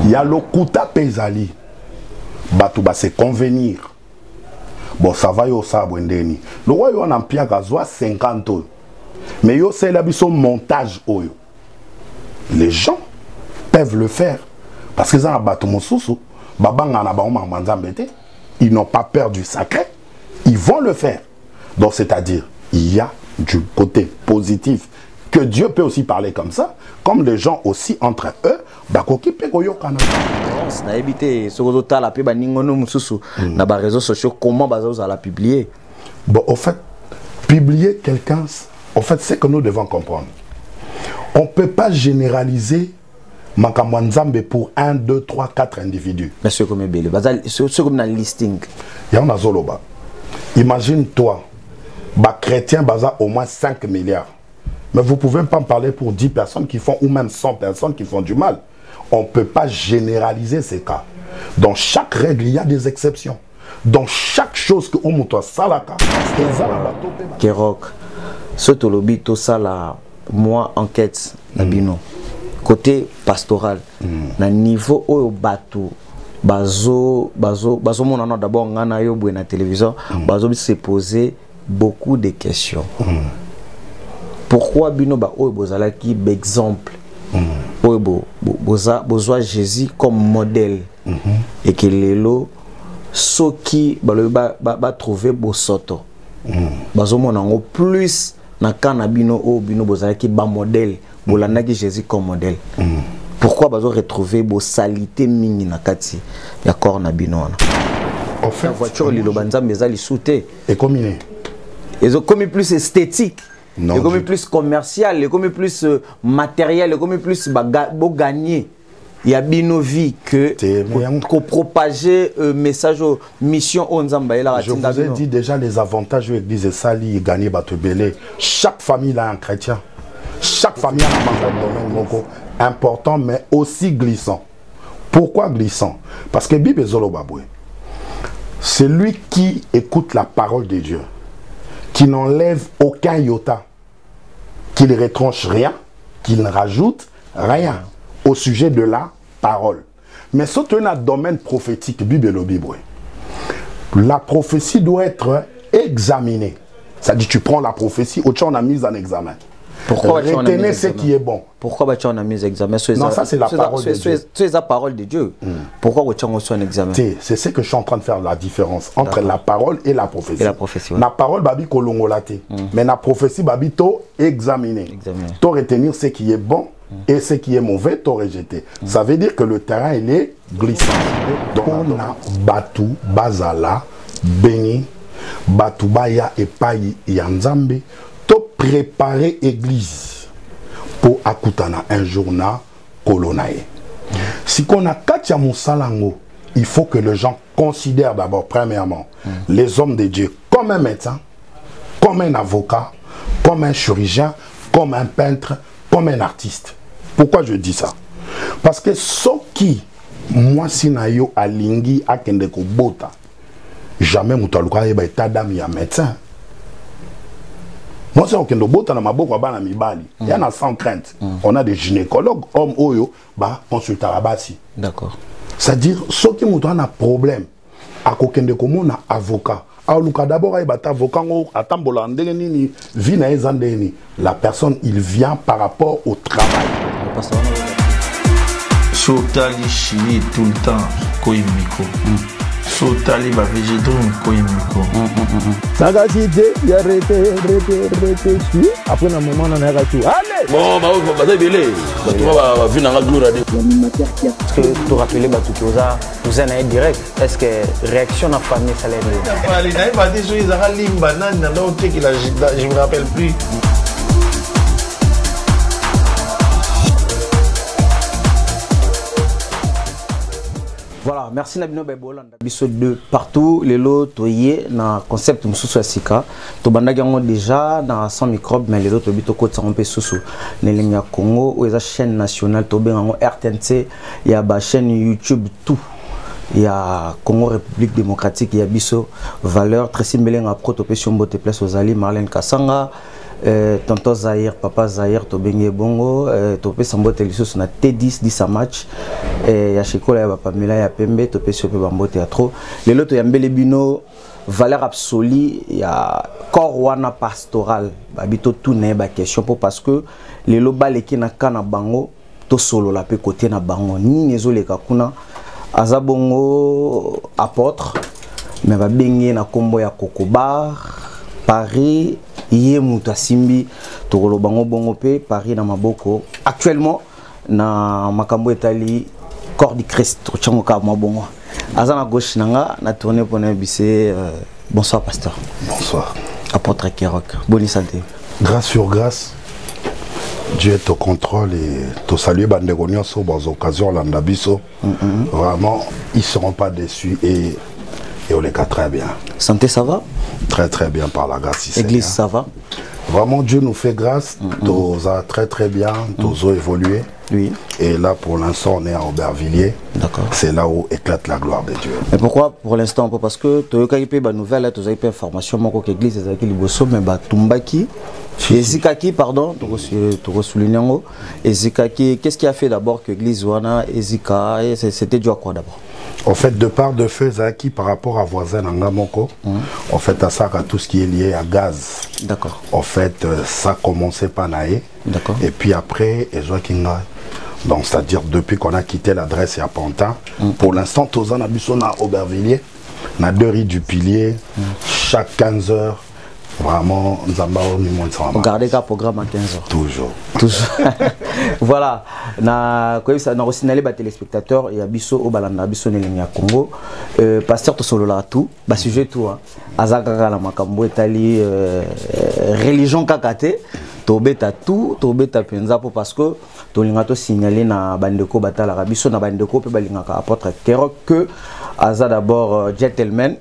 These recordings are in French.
Il y a le Kuta Pezali. Batouba c'est convenir. Bon, ça va yo ça bwendeni. Le roi yo en empire gazoa 50 ans. Mais yo c'est là son montage oyo. Les gens peuvent le faire parce que ça bateau mosusu, babanga na ba manzambete, ils n'ont pas peur du sacré, ils vont le faire. Donc c'est-à-dire, il y a du côté positif que Dieu peut aussi parler comme ça, comme les gens aussi entre eux, bakoki pe koyo kana. Na évité ce que tu as la pe ba ningono mususu na ba réseaux sociaux comment bazo za la publier. Bon, au fait, publier quelqu'un, en fait, c'est que nous devons comprendre. On ne peut pas généraliser Makamwanzambe pour 1, 2, 3, 4 individus. Mais c'est comme belé, c'est comme un listing. Il y a un azoloba. Imagine-toi, bah chrétien baza au moins 5 milliards. Mais vous ne pouvez pas me parler pour 10 personnes qui font, ou même 100 personnes qui font du mal. On ne peut pas généraliser ces cas. Dans chaque règle, il y a des exceptions. Dans chaque chose que on montre salaka, Kerok, ce tolobi tout ça là, moi enquête nabino. Côté pastoral, na niveau au bateau, bazo mon an d'abord ngana yo bwe na télévision, bazo se poser beaucoup de questions. Pourquoi bino ba o bozala ki exemple? O boza Jésus comme modèle et que lelo soki ba trouver bosoto. Bazo mon an plus na kana bino o bino bozala ki ba modèle. Bolanaki Jésus comme modèle. Pourquoi bazo retrouver bo salité mingi na kati ya corps na binona. En fait, la voiture lilo banza mezali souté et combiné. Ils ont commis plus esthétique, ils ont commis plus commercial, ils ont commis plus matériel, ils ont commis plus beau gagner. Il y a bino vie que propager message aux missions onzamba. Je vous ai dit déjà les avantages de l'église Sali gagner batebele. Chaque famille a un chrétien. Chaque famille a un domaine important, mais aussi glissant. Pourquoi glissant? Parce que Bible Zolobaboué, c'est lui qui écoute la parole de Dieu, qui n'enlève aucun iota, qui ne retranche rien, qui ne rajoute rien au sujet de la parole. Mais surtout dans le domaine prophétique, Bible Zolobaboué, la prophétie doit être examinée. Ça dit, tu prends la prophétie, autre chose on a mis en examen. Pourquoi retenez ce qui est bon. Pourquoi tu en as mis en examen? Non, ça c'est la parole de Dieu. C'est la parole de Dieu. Pourquoi tu en as mis en examen? C'est ce que je suis en train de faire la différence entre la parole et la prophétie. Et la prophétie. La parole, babi kolongolate. Mais la prophétie, babi to examiner. To retenir ce qui est bon et ce qui est mauvais, to rejeter. Ça veut dire que le terrain, il est glissant. Donc on a Batu, Bazala, Beni, Batu Baya et Payi Yanzambe. Préparer l'église pour akutana un journal colonae. Si on a Katia Moussalango, il faut que les gens considèrent d'abord, premièrement, les hommes de Dieu comme un médecin, comme un avocat, comme un chirurgien, comme un peintre, comme un artiste. Pourquoi je dis ça? Parce que ce qui, moi, si nayo alingi akendeko bota, jamais mutaluka eba etadam ya médecin. Moi, c'est un bota na maboko bana mibali. Il y en a sans crainte. On a des gynécologues, hommes oyo, ba consulta rabasi. D'accord. C'est-à-dire, ceux qui ont un problème, à kokende komo na avocat. Alors, d'abord, il y a un avocat la personne, il vient par rapport au travail. Sotali chili tout le temps, koimiko. Sotali va végétaux, koimiko. Sagacité, il y a arrêté, après un moment, on a arrêté. Allez! Bon, bah, bah, belé. Bah, tu vas venir dans la gloire. Est-ce que tu rappelles vous en direct? Est-ce que réaction de la famille, ça l'aide? Je me rappelle plus. Voilà, merci Nabino Bebola. Biso de partout, les lots toyé na concept mususu asika. To bandagango déjà dans 100 microbes, mais les lots tobito ko tsampe susu. Nelinga Congo, ou eza chaîne nationale to bengango RTNC, il y a ba chaîne YouTube tout. Il y a Congo République démocratique, il y a biso valeur très similaire à protopé Mbote Place aux Ali Marlène Kassanga. Tonton Zahir, Papa Zahir, Tobengé Bongo, Topé Sambo Télisos, on a T10, 10 à match. et ya chikola ya Pamela ya pembe to pe sope bambo théâtre les loto ya mbele bino valeur absolue ya corps wana pastoral babito tout na ba question parce que les loba leki na kana bango to solo la pe côté na bango ni nezoleka kuna azabongo apôtre mais ba bengi na kombo ya Kokobar Paris yé muta simbi to bango bongo pe Paris na maboko actuellement na makambo etali corps du Christ tchango ka mabongo azana gauche nanga na tourner pour nabisser bonsoir pasteur. Bonsoir apôtre Kerok, bonne santé. Grâce sur grâce, Dieu est au contrôle et te saluer Bandegonion sur les occasions l'andabiso. Vraiment, ils ne seront pas déçus et on les cas très bien. Santé, ça va? Très bien par la grâce. Église, ça va? Vraiment, Dieu nous fait grâce. Tous a très bien, tous ont évolué. Oui. Et là, pour l'instant, on est à Aubervilliers. D'accord. C'est là où éclate la gloire de Dieu. Mais pourquoi pour l'instant? Parce que tu as eu une nouvelle, tu as eu une information, que l'église est avec les mais Tumbaki. Ezikaki, pardon, tu soulignes. Ezikaki, qu'est-ce qui a fait d'abord que l'église Wana, Ezika, c'était dû à quoi d'abord? En fait, de part de feu Zaki par rapport à voisin Nangamoko, en fait, à ça, à tout ce qui est lié à gaz. D'accord. En fait, ça a commencé par Naé. D'accord. Et puis après, Ezoakinga. Donc, c'est-à-dire, depuis qu'on a quitté l'adresse à Pantin, pour l'instant, tous en habitons à Aubervilliers, on a 2 rues du Pilier, chaque 15 heures. Vraiment, nous avons regardez le programme à 15 heures. Toujours. Voilà. Na signalé les téléspectateurs il y a biso au balanda biso nelinga Congo. Pasteur to solo la tout, ba sujet tout azaka la makambo etali religion kakate to beta tout, to beta penza parce que to linga to signalé na bandeko batala biso na bandeko pe balinga ka apôtre Kerok que aza d'abord gentleman.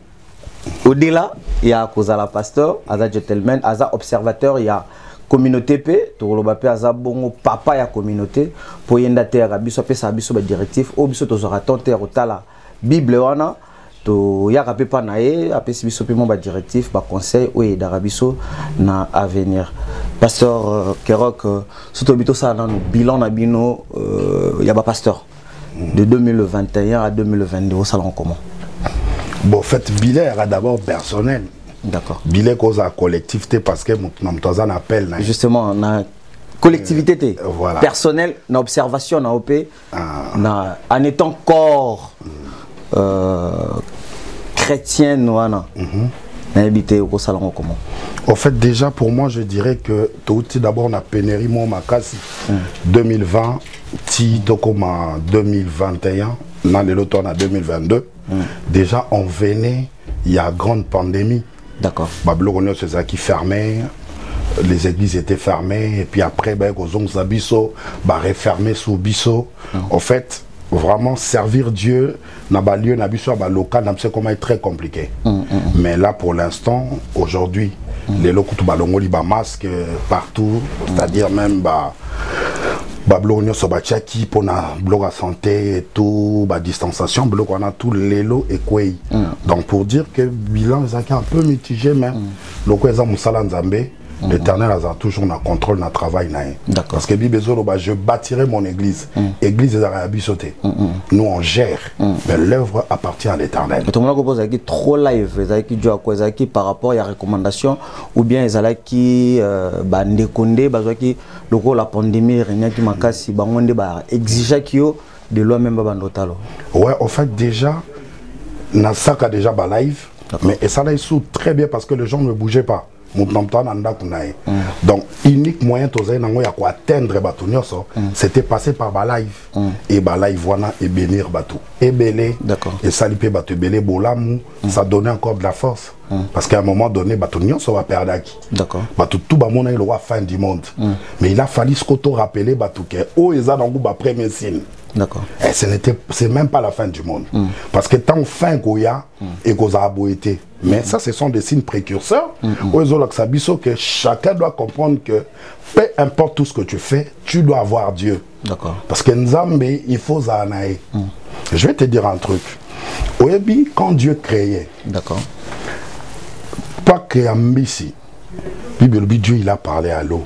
Au-delà, il y a Kozala pasteur, Aza gentleman, Aza observateur, il y a communauté P, Torolobape, Aza bongo papa ya communauté, pour yenda terre, biso pe sa biso ba directif, o biso tozora tonter otala Bible wana, to ya kapé pa nae, apesi biso pe mon ba directif, ba conseil o yeda biso na avenir. Pasteur Kerok, surtout bito ça dans bilan na bino, il y a ba pasteur de 2021 à 2022 au salon comment? Bon, en fait, bilan est d'abord personnel. D'accord. Bilan cause à collectivité parce que nous avons un appel. Justement, na collectivité, voilà. Personnel, na observation, na OP, na en étant corps chrétien, na habité au salon comment? En fait, déjà pour moi, je dirais que tout d'abord on a pénéri mon makasi 2020, ti dokoma 2021, dans le l'automne à 2022. Déjà, on venait, il y a une grande pandémie. D'accord. Babylone, c'est ça qui fermait, les églises étaient fermées, et puis après, aux Abisso, refermé sous Bisso. En fait, vraiment servir Dieu, n'a pas lieu, n'a pas local, c'est comment être très compliqué. Mais là, pour l'instant, aujourd'hui, les locaux, ils ont masque partout, c'est-à-dire même, Babylone Sobachaki pour la blog à santé et tout, distanciation, blog on a tout l'élo et quoi. Donc pour dire que bilan est un peu mitigé, mais le quoi est Moussala Nzambe, l'Éternel a toujours un contrôle, un travail. Parce que je bâtirai mon église. Église est Arabie sauté. Nous on gère, mais l'œuvre appartient à l'Éternel. Tout le monde pose trop live, qui par rapport à la recommandation ou bien les qui bandekondé, qui la pandémie, qui m'a cassé, exiger de loi même bandotalo. Ouais, en fait déjà, Nasaka déjà live, mais ça là il sous très bien parce que les gens ne bougeaient pas. Donc, unique moyen de atteindre c'était passer par live. Et live, voilà, et bénir Batou. Et belé, et saliper Batou, belé, bolamou, ça donnait encore de la force. Parce qu'à un moment donné, Batou, ça va perdre qui. D'accord. Batou, tout le monde est le roi fin du monde. Mais il a fallu ce qu'on rappeler Batou, que oh, ils ont un premier signe. D'accord. Et c'est même pas la fin du monde. Parce que tant fin qu'on y a et qu'on a été. Mais ça, ce sont des signes précurseurs. Que chacun doit comprendre que peu importe tout ce que tu fais, tu dois avoir Dieu. D'accord. Parce que Nzambe, il faut Zanaï. Je vais te dire un truc. Au début, quand Dieu créait, d'accord. Pas créé Mbisi, Dieu il a parlé à l'eau.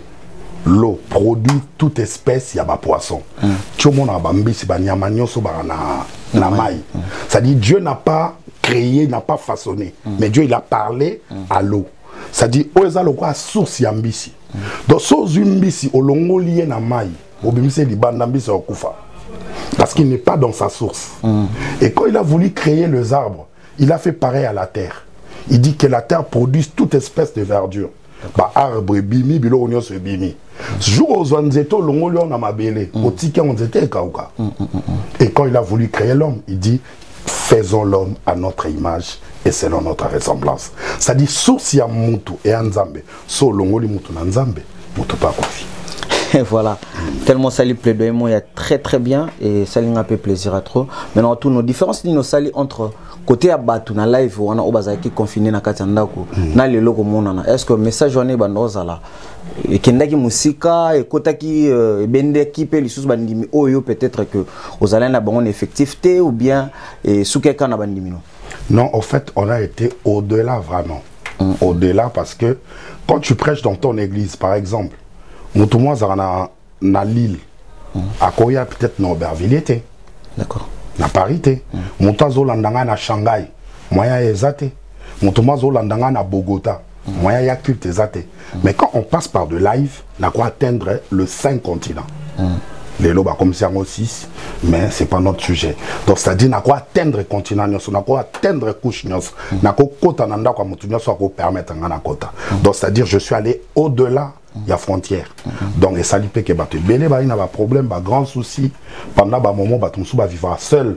l'eau produit toute espèce, il y a des poissons. Tout le monde a bambisi, na maï. C'est-à-dire Dieu n'a pas créé, n'a pas façonné, mais Dieu il a parlé à l'eau. C'est-à-dire oza lokwa source ya mbisi. Donc source mbisi olongo lié na maï, obimise libanda mbisi okufa. Parce qu'il n'est pas dans sa source. Et quand il a voulu créer les arbres, il a fait pareil à la terre. Il dit que la terre produit toute espèce de verdure. Bah arbre bimi bilo onyo se bimi. Jour aux anzeto longo lion na mabele, otike onzete kauka. Et quand il a voulu créer l'homme, il dit faisons l'homme à notre image et selon notre ressemblance. Ça dit source ya mutu et nzambe. So longo li mutu na nzambe, mutu pa kofi. Voilà, tellement ça lui plaît, il y a très bien et ça lui a fait plaisir à trop. Maintenant, toutes nos différences, nous sali entre côté à Batu, na live, on a obazaki qui confiné na Katandako, na le logo monana. Est-ce que le message on est bandoza là? Et kendaki musika et kotaki bende qui peut les sous bandimi oyo peut-être que aux allez na bon effectivité ou bien sous quelqu'un na bandimino. Non, en fait, on a été au-delà vraiment. Au-delà parce que quand tu prêches dans ton église, par exemple, Moutoumouaz na Lille, à Koya peut-être na Aubervilliers. D'accord. Na Paris. Moutazo landanga na Shanghai, moyen ezate. Moutoumouaz landanga na Bogota, moyen ya culte ezate. Mais quand on passe par de live, on a quoi atteindre le 5 continents. Les lobes comme ça aussi, mais c'est pas notre sujet. Donc c'est-à-dire n'a quoi atteindre continent, n'a quoi atteindre couche, n'a quoi kota nanda quoi mutunya soit quoi permettre ngana kota. Donc c'est-à-dire je suis allé au-delà. Il y a frontières. Donc, ça lui fait que il y a un problème, un grand souci. Pendant un moment, tu vas vivre seul.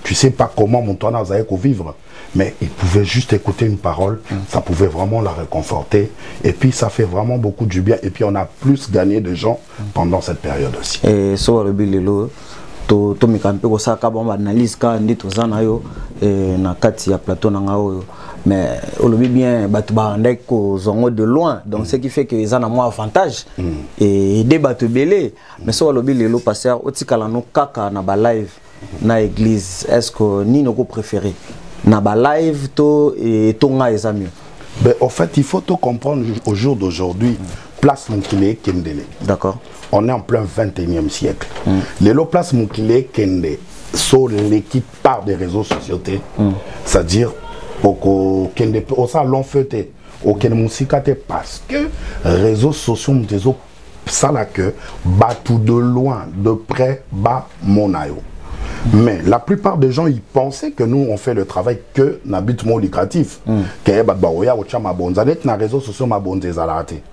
Tu ne sais pas comment mon toit n'a vivre. Mais il pouvait juste écouter une parole. Ça pouvait vraiment la réconforter. Et puis, ça fait vraiment beaucoup du bien. Et puis, on a plus gagné de gens pendant cette période aussi. Et sur le bilelo, to mikampe ko saka bon analyse ka ndito zana yo na kati ya plateau na ngao. Mais on le dit bien, zongo de loin, donc ce qui fait que les gens ont moins avantage et débat belé. Mais ça on le dit le pasteur otikala no kaka na ba live na église. Est-ce que ni nos préféré na ba live to et tonga les amis? Ben en fait il faut tout comprendre au jour d'aujourd'hui. Place Moukile Kendele. D'accord. On est en plein 21e siècle. Les lots place Moukile Kende sur l'équipe par des réseaux sociaux, c'est-à-dire au salon feuté, au Kenemusikate parce que réseaux sociaux sont ça là que bat tout de loin, de près, bas monayo. Mais la plupart des gens ils pensaient que nous on fait le travail que n'habitement lucratif.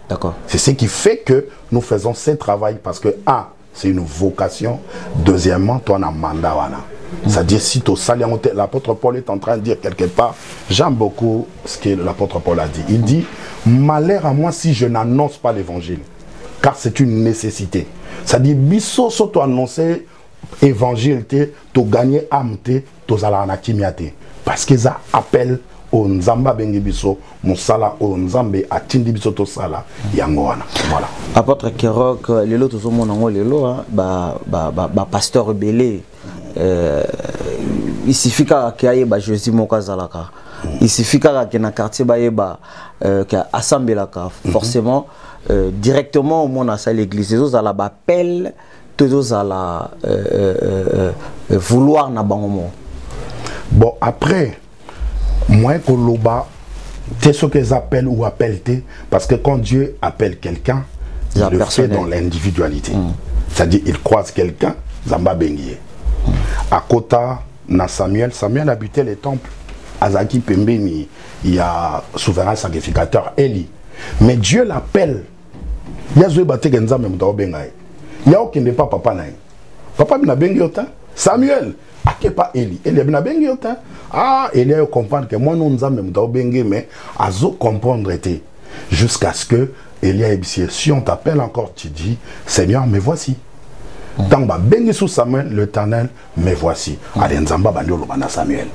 D'accord. C'est ce qui fait que nous faisons ce travail parce que c'est une vocation. Deuxièmement, toi on a mandat. C'est-à-dire si l'apôtre Paul est en train de dire quelque part, j'aime beaucoup ce que l'apôtre Paul a dit. Il dit, malheur à moi si je n'annonce pas l'évangile, car c'est une nécessité. C'est-à-dire, biso soto annoncer évangile, to gagner âme, to zala kimia, parce que ça appelle au nzamba bengi biso, musala au nzambe atindi biso to sala yangoana. Voilà. Apôtre Kerok, lelo to zomo nango lelo pasteur rebellé. Il suffit qu'il y ait Jésus Mokazalaka. Il suffit qu'il y ait un quartier Assemblaka. Forcément, directement au monde à l'église, les autres à la appel, les autres à la vouloir na bangomo. Bon, après, moi, Koloba, c'est ce qu'ils appellent ou appellent, parce que quand Dieu appelle quelqu'un, il le fait dans l'individualité. C'est-à-dire, il croise quelqu'un, Zamba Bengié. À Kota, na Samuel habitait les temples. Azaki Pembeni, il y a souverain sacrificateur Eli. Mais Dieu l'appelle. Il y a Zouébate Genza même dans Bengaï. Il y a aucun pas papa naï. Papa n'a bengiota. Samuel, à qui pas Eli. Eli n'a bengiota. Ah, Eli a comprendre que moi non nous même dans Bengaï, mais à zo comprendre était jusqu'à ce que Eli a dit si on t'appelle encore, tu dis Seigneur, me voici. Tamba bengi sous Samuel l'Éternel, mais voici. Allez Nzamba bandiolo bana Samuel.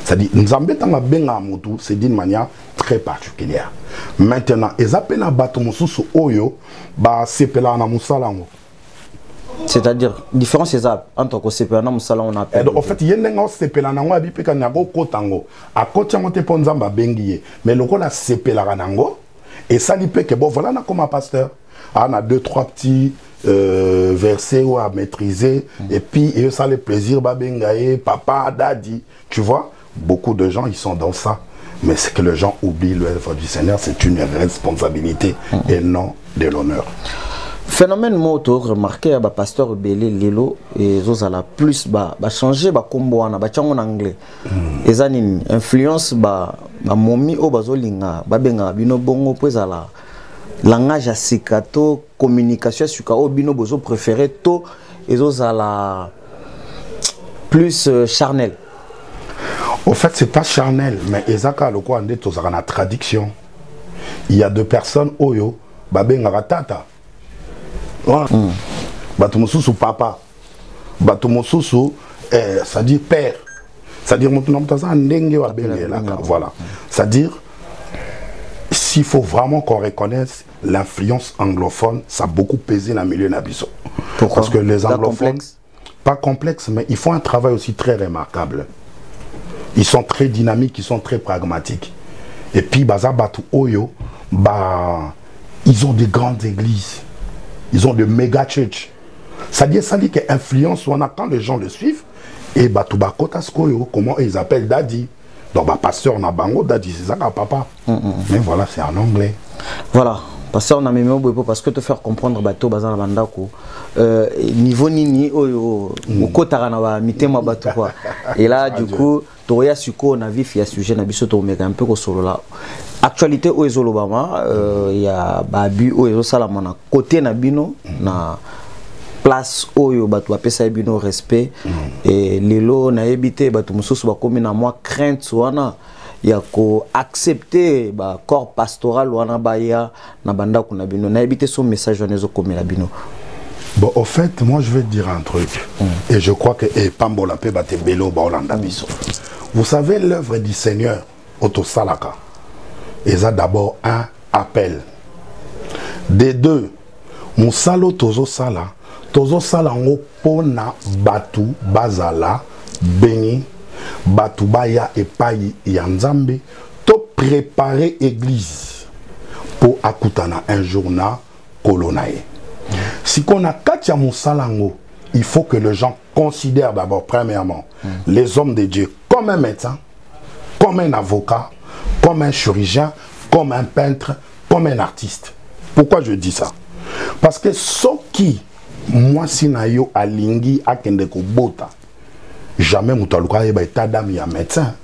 C'est-à-dire Nzamba tanga benga mutu, c'est d'une manière très particulière. Maintenant, ezapena batomusu su oyo ba sepela na musalango. C'est-à-dire différence entre ko sepela na musala on appelle. En fait, yendenga sepela nango abipeka nango kotango. A kotango te po Nzamba bengiye, mais loko la sepela nango et ça li pe que bon voilà na comme pasteur. On a 2-3 petits versets à maîtriser. Et puis, et ça, le plaisir, babengaye, papa, daddy. Tu vois, beaucoup de gens, ils sont dans ça. Mais c'est que les gens oublient l'œuvre du Seigneur, c'est une responsabilité et non de l'honneur. Phénomène moto remarqué ba pasteur belé lelo et zozala plus ba changer ba kombo wana ba chango en anglais. Ezani influence ba momi o bazolinga ba benga bino bongo pozala langage à sikato communication suka o bino bozo préféré to ezozala plus charnel. Au fait, c'est pas charnel, mais ezaka le quoi ande tozaka na traduction. Il y a deux personnes oyo ba benga tata. Batumususu papa, batumususu c'est-à-dire père, c'est-à-dire voilà, c'est-à-dire s'il faut vraiment qu'on reconnaisse l'influence anglophone, ça a beaucoup pesé dans le milieu nabiso. Parce que les anglophones, pas complexe, mais ils font un travail aussi très remarquable. Ils sont très dynamiques, ils sont très pragmatiques. Et puis baza batu oyo, ils ont des grandes églises. Ils ont de méga church. Ça dit que influence, on attend les gens le suivent. Et comment ils appellent daddy. Donc, pasteur, on a bango daddy, c'est ça, papa. Mais voilà, c'est en anglais. Voilà. Pasteur, on a mis parce que te faire comprendre bateau bazan bandako niveau nini oyo okotara na ba mitema bato quoi. Et là du coup toya suko na vif ya sujet na biso to meka un peu ko solo là. Actualité au Ezolobama il y a babu au Ezosala na côté na bino na place oyo bato apesa bino respect et lelo na ebité bato mususu ba komi na moi crainte wana ya ko accepter ba corps pastoral wana baya na banda kuna bino na ebité son message wana zo komela bino. Bon, au fait, moi je vais te dire un truc et je crois que Pambola pe bate belo ba Olanda biso. Vous savez l'œuvre du Seigneur Otosalaka. Et ça d'abord un appel. Des deux, Moussalo Tozo Sala ngo pona batu bazala beni batu baya epai ya Nzambe to préparer église pour akutana un jour na kolonae. Si qu'on a katia Moussala ngo, il faut que les gens considèrent d'abord premièrement les hommes de Dieu comme un médecin, comme un avocat, comme un chirurgien, comme un peintre, comme un artiste. Pourquoi je dis ça? Parce que ce qui, moi, si nayo alingi akende ko bota, jamais mutaluka eba état d'âme ya médecin.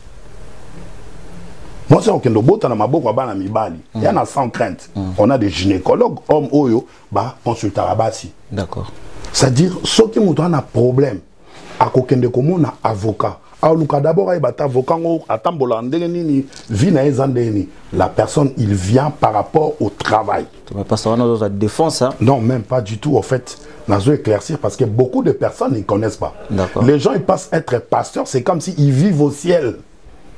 Moi, si on kende bota na maboko bana mibali, il y en a sans crainte. On a des gynécologues, hommes oyo, ba consultara basi. D'accord. C'est-à-dire, ce qui mouton a problème, à kokende ko mona avocat. D'abord, la personne, il vient par rapport au travail. La défense, hein? Non, même pas du tout. En fait, je vais éclaircir parce que beaucoup de personnes ne connaissent pas. Les gens, ils passent être pasteurs, c'est comme s'ils vivent au ciel.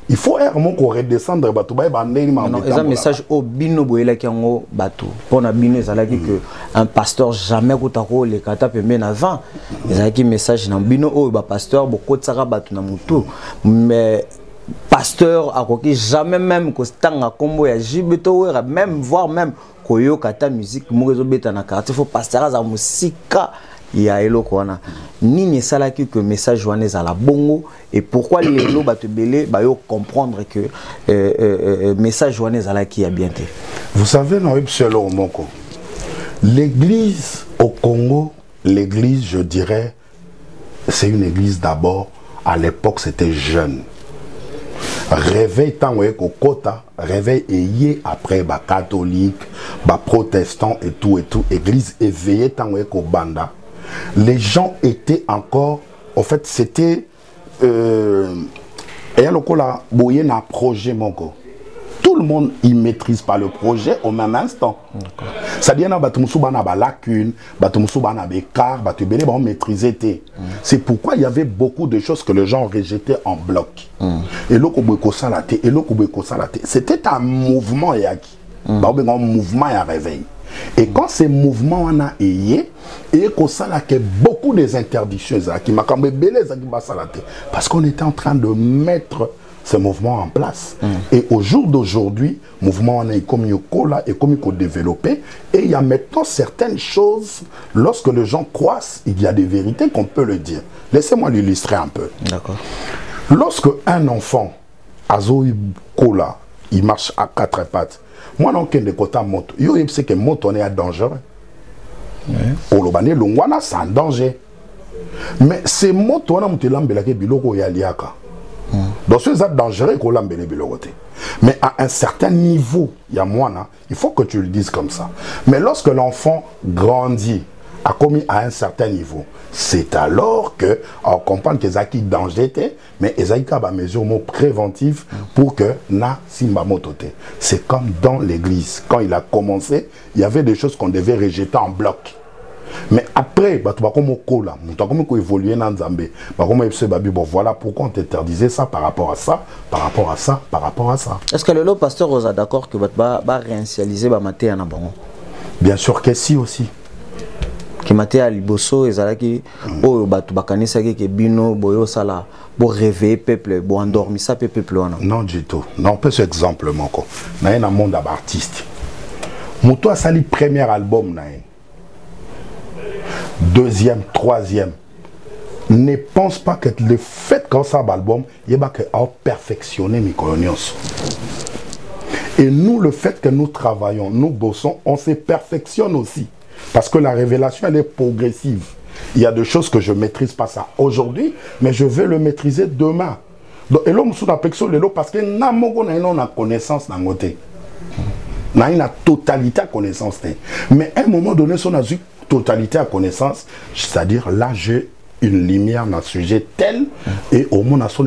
Il faut vraiment qu'on redescende. Non, un message au bino boyela qui en bateau. Pour na bino ezalaki que un pasteur jamais kotako le kata pembe avant. Ezalaki message na bino o ba pasteur beaucoup de sara bateau na mutu. Mais pasteur akoki jamais même ko stanga kombo ya jibeto wera même voir même koyo kata musique morezo beta na quartier faut pasteur za musika ya eloko wana nini salaki que message joannès à la bongo et pourquoi les lo batebele ba yo comprendre que message joannès à la qui a bien été. Vous savez non selon moko l'église au Congo, l'église je dirais c'est une église d'abord à l'époque c'était jeune. Réveil tant ko kota réveil ayé après ba catholique ba protestant et tout église éveillée tant ko banda. Les gens étaient encore, en fait, c'était et un projet mongo. Tout le monde y maîtrise pas le projet au même instant. C'est-à-dire que lacune, c'est pourquoi il y avait beaucoup de choses que les gens rejetaient en bloc. Et c'était un mouvement un mouvement à réveil. Et quand ces mouvements en a ayé, et qu'on s'ala que beaucoup des interdictions qui m'a parce qu'on était en train de mettre ce mouvement en place. Et au jour d'aujourd'hui, le mouvement on est comme Yokola et comme il développé. Et il y a maintenant certaines choses, lorsque les gens croissent, il y a des vérités qu'on peut le dire. Laissez-moi l'illustrer un peu. D'accord. Lorsque un enfant, Azoï Kola, il marche à 4 pattes, moi, non, de côté moto, il sait que moto est dangereux. Au Lobane, l'ongwana, c'est un danger. Mais ces motos, on a monté l'ambelake biloko yaliaka. Donc, c'est dangereux qu'on l'ambele bilokote. Mais à un certain niveau, il y a moins, il faut que tu le dises comme ça. Mais lorsque l'enfant grandit, a commis à un certain niveau, c'est alors que on comprend que Zaki danger, mais Zaki a des mesures préventives pour que na simba motote. C'est comme dans l'église. Quand il a commencé, il y avait des choses qu'on devait rejeter en bloc. Mais après, voilà pourquoi on t'interdisait ça par rapport à ça, par rapport à ça, par rapport à ça. Est-ce que le pasteur est d'accord que va réinitialiser le matin à Bango? Bien sûr que si aussi. Qui maté à Liboso et Zalaki, oh, batu bakanisa ke bino boyo sala, bo réveiller peuple, bo endormir ça peuple wana. Non du tout. Non, peut ce exemple moko. Na un monde d'artistes. Muto a sali premier album na. Deuxième, troisième. Ne pense pas que le fait qu'on ça album, il va que à perfectionner mes coloniaux. Et nous, le fait que nous travaillons, nous bossons, on se perfectionne aussi. Parce que la révélation, elle est progressive. Il y a des choses que je ne maîtrise pas ça aujourd'hui, mais je vais le maîtriser demain. Donc, et là, je suis parce que nous avons une connaissance dans notre côté. Nous avons une totalité à connaissance. Mais à un moment donné, si on a une totalité à connaissance, c'est-à-dire là, j'ai une lumière dans le sujet tel, et au moins, on a le sous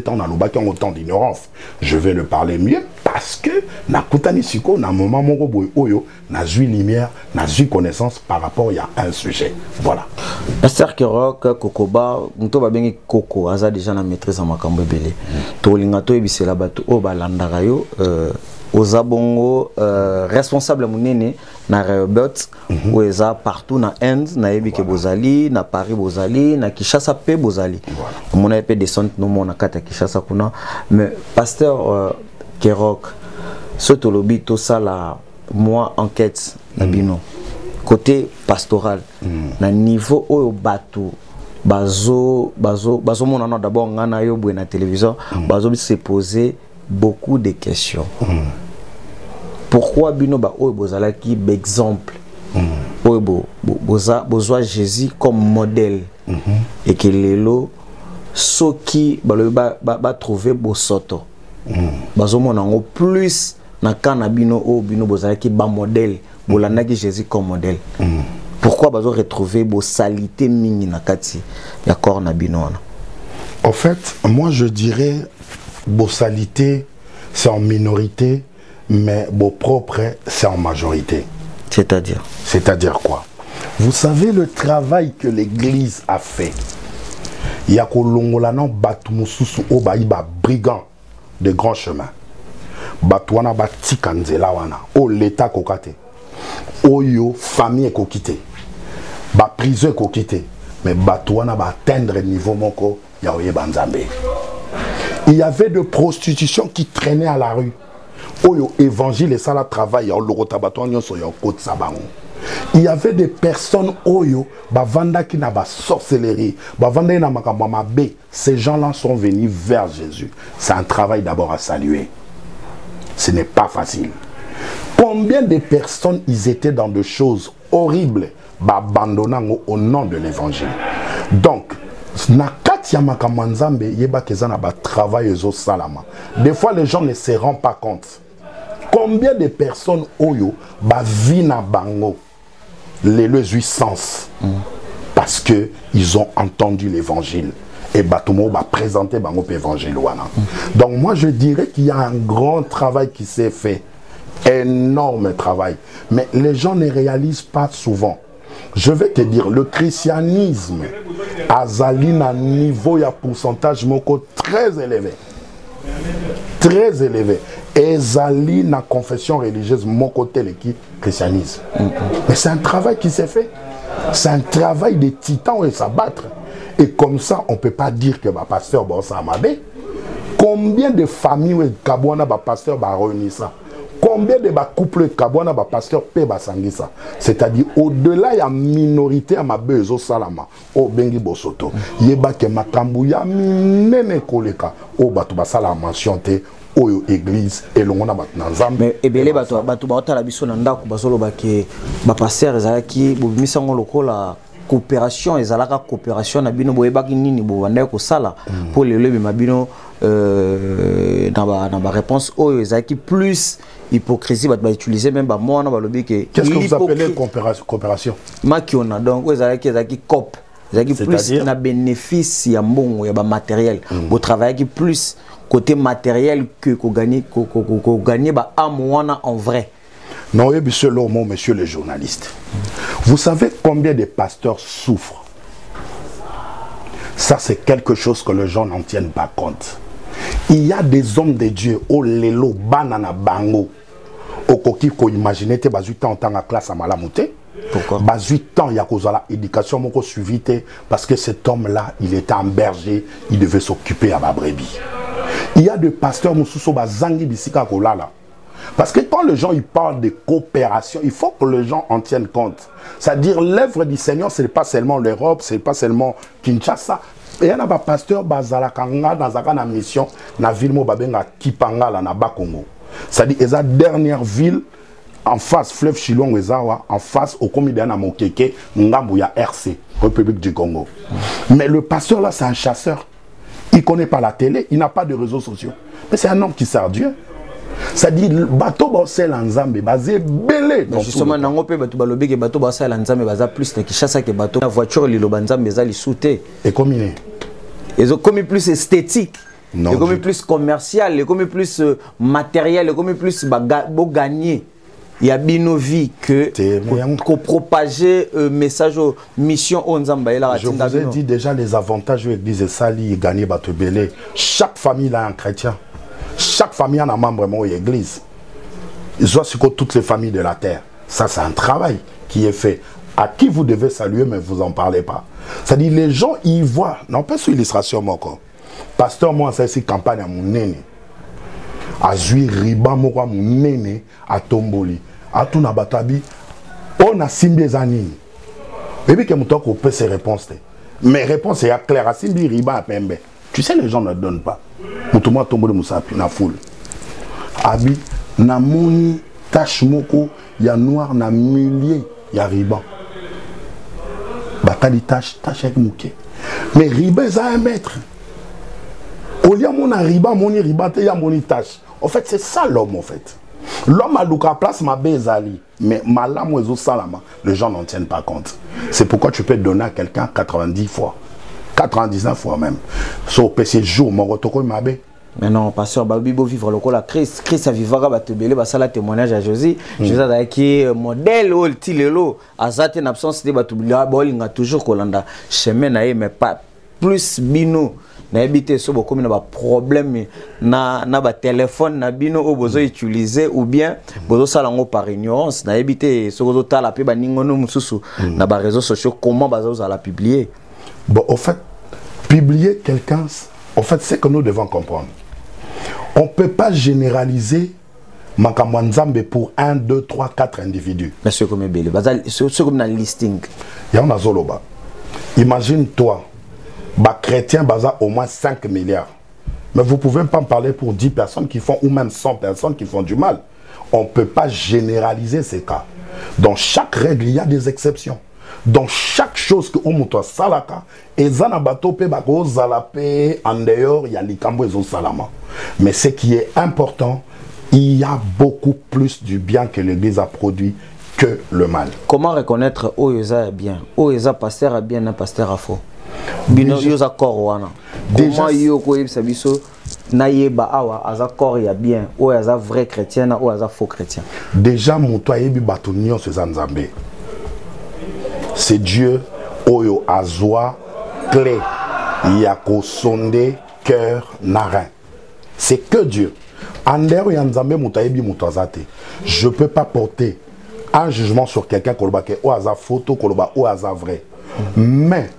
on a le qui ont autant d'ignorance. Je vais le parler mieux parce que na kutani siko na moment moko boy oyo na ju lumière, na ju connaissance par rapport à un sujet. Voilà. Pasteur Kerock Kokoba, muto ba bengi Koko, aza déjà na maîtrise en makambo belé. To linga to ebisela bato o balandaka yo Ozabongo responsable munene na Robert où eza partout na Inde na yebi ke bozali na Paris bozali na Kinshasa pe bozali mon a pe descente no mona kata Kinshasa kuna mais pasteur Kerock ce tolobi to sala moi enquête na bino côté pastoral na niveau oyo bato bazo mona d'abord ngana yo bwe na télévision bazo se poser beaucoup de questions. Pourquoi bino ba oyo bozala ki exemple oyo bozoa Jésus comme modèle et que lelo soki ba trouver bosoto bazo mona ngo plus na kana bino o bino bozala ki ba modèle bolanda ki Jésus comme modèle. Pourquoi bazo retrouver bo salité mingi na kati ya corps na bino wana? En fait, moi je dirais bossalité, c'est en minorité, mais beau propre, c'est en majorité. C'est-à-dire? C'est-à-dire quoi? Vous savez le travail que l'Église a fait. Il y a kolongolano batumususu obaïba brigand de grands chemins. Batouana batikanzela wana. O l'État kokate. Oyo famille kokite. Ba prison kokite. Mais batouana ba atteindre niveau moko ya oye banzambe. Il y avait de prostitution qui traînaient à la rue. Oyo évangile et ça la travail il y avait des personnes oyo bavanda qui n'a pas sorcellerie bavanda na makamba be. Ces gens-là sont venus vers Jésus. C'est un travail d'abord à saluer. Ce n'est pas facile. Combien de personnes ils étaient dans des choses horribles abandonnant au nom de l'évangile. Donc des fois les gens ne se rendent pas compte. Combien de personnes oyo vina bango les jouissances parce que ils ont entendu l'évangile et batomo va présenter bango l'évangile. Donc moi je dirais qu'il y a un grand travail qui s'est fait, énorme travail, mais les gens ne réalisent pas souvent. Je vais te dire, le christianisme a un niveau et un pourcentage moko très élevé. Très élevé. Et zali na confession religieuse moko tel qui christianisme. Mais c'est un travail qui s'est fait. C'est un travail de titan et s'abattre. Et comme ça, on ne peut pas dire que ma pasteur bon ça m'a Combien de familles kabwana ba pasteur ba réunir ça? Combien de couples kabwana ba pasteur pe ba sangisa? C'est-à-dire au-delà ya minorité à ma bezo salama o bengi bosoto. Yeba ke makambu ya minene koleka o batu ba sala mention te oyo église et l'on bat nzambe. Mais ebele batu ba otala biso na ndako basolo ba ke ba pasteur ezalaki bo misango lokola coopération ezalaka coopération na bino boyebaki nini bo wanda ko sala pour le lever mabino dans ma réponse oyo ezalaki plus hypocrisie va utiliser même ba moi na ba lobi que qu'est-ce que vous appelez coopération? Makiona donc ezalaki cop ezalaki plus na bénéfice ya mbongo ya ba matériel bo travailler plus côté matériel que ko gagner ba amwana en vrai. Non, monsieur Lomo, monsieur le journaliste. Vous savez combien de pasteurs souffrent? Ça, c'est quelque chose que les gens n'en tiennent pas compte. Il y a des hommes de Dieu, au lelo, banana bango, au coquille qu'on imaginait, tu as 8 ans en tant que classe à Malamouté. Pourquoi? 8 ans, il y a l'éducation, mon suivi, parce que cet homme-là, il était un berger, il devait s'occuper à ma brebis. Il y a des pasteurs, Moussousso, Zangi, Bissika, Kolala. Parce que quand les gens ils parlent de coopération, il faut que les gens en tiennent compte. C'est-à-dire l'œuvre du Seigneur, ce n'est pas seulement l'Europe, ce n'est pas seulement Kinshasa. Il y a un pasteur Bazalakanga dans la mission, dans la ville Mobabenga Kipanga, là, dans Bakongo. C'est-à-dire que la dernière ville, en face, fleuve Chilong, en face, au Comité na Mokeke, Ngambouya RC, République du Congo. Mais le pasteur là, c'est un chasseur. Il ne connaît pas la télé, il n'a pas de réseaux sociaux. Mais c'est un homme qui sert Dieu. Ça dit bateau basel nzambe basé belé. Justement nango pe bato balobi ke bato basel nzambe baza plus na Kinshasa ke bato na voiture lilo banzambe za li souté. Et combiné. Ils ont commis plus esthétique. Non. Ils ont commis plus commercial, ils ont commis plus matériel, ils ont commis plus beau gagner. Il y a bino vie que propager message mission au nzamba la. Je vous ai dit déjà les avantages de l'église Sali gagner bato belé. Chaque famille a un chrétien. Chaque famille a un membre de l'église. Ils ont sur toutes les familles de la terre. Ça, c'est un travail qui est fait. À qui vous devez saluer, mais vous n'en parlez pas. C'est-à-dire, les gens, ils voient. Non, pas sur l'illustration, moi, encore. Pasteur, moi, c'est une campagne à mon néné. À Zui, Riba, moi, mon néné, à Tomboli. À Tunabatabi. On a Simbi Zanini. Et puis, que mon talk, on peut ses réponses. Mes réponses, c'est clair. À Simbi, Riba, à Pembe. Tu sais, les gens ne donnent pas. Moutouma Tomboli, Moussapi, na foule. Abi, na moni, tache moko, ya noir, na millier, ya riban. Batali tache avec mouké. Mais riban, ça un mètre. Au lieu mon riban, moni riban, te ya moni tache. En fait, c'est ça l'homme, en fait. L'homme a l'ouka place, ma bezali. Mais malam ou salama, les gens n'en tiennent pas compte. C'est pourquoi tu peux donner à quelqu'un 90 fois. 99 fois même. So, PC jour, mon retour, il m'a bé. Mais non, pasteur Babibo vivre le col à Christ a vivra batebele basala témoignage à Josie. Jésus a qui modèle ou le tilelo azate en absence de batubila bolinga toujours kolanda chemin na mais pas plus bino na habité so beaucoup na ba problème na ba téléphone na bino o bozo utiliser ou bien bozo sala ngo par ignorance na habité so bozo tala pe ba ningono mususu na ba réseaux sociaux comment bazo la publier. Bon, en fait, publier quelqu'un, en fait, c'est que nous devons comprendre. On ne peut pas généraliser Makamwanzambe pour 1, 2, 3, 4 individus. Mais c'est comme Bélé, c'est comme dans le listing. Il y a un Zoloba. Imagine-toi, bah, chrétien, baza au moins 5 milliards. Mais vous ne pouvez pas me parler pour 10 personnes qui font, ou même 100 personnes qui font du mal. On ne peut pas généraliser ces cas. Dans chaque règle, il y a des exceptions. Dans chaque chose que on monte salaka et zanabato pe bako zalape en dehors il y a les cambo et salama. Mais ce qui est important, il y a beaucoup plus du bien que l'église a produit que le mal. Comment reconnaître Oyoza est bien, Oyoza pasteur est bien, un pasteur à faux? Bino yoza korwana. Comment yo ko sabiso na yeba awa aza kor ya bien, Oyoza vrai chrétien na Oyoza faux chrétien. Déjà mon toi yebi batunyo se zanzambe. C'est Dieu, Oyo Azwa, clé, Yako sonde, cœur, narin. C'est que Dieu. Je ne peux pas porter un jugement sur quelqu'un qui a photo, qui a vrai. Mais,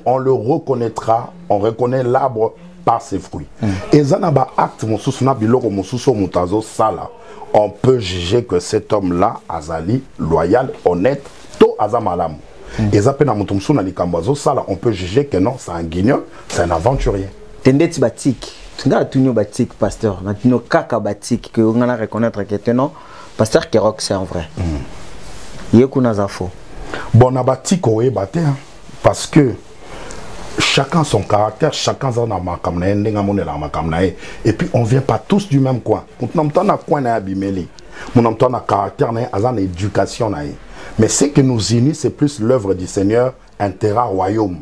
on le reconnaîtra, on reconnaît l'arbre par ses fruits. Et ça n'a pas acte mosusu na biloko mosusu mutazo sala. On peut juger que cet homme-là, Azali, loyal, honnête, to azamalam. Et ça peut na likambazo sala, on peut juger que non, c'est un guignol, c'est un aventurier. Tendeti batik, tunga tunyo batik pasteur, na tunyo kaka batik que on a reconnaître que non, pasteur Kerok c'est un vrai. Yekuna zafo. Bon na batik oye baté parce que chacun son caractère, chacun a un makamna, et puis on vient pas tous du même coin. On a coin na bimeli. On a un caractère na une éducation na. Mais ce qui nous unit, c'est plus l'œuvre du Seigneur, un terrain royaume.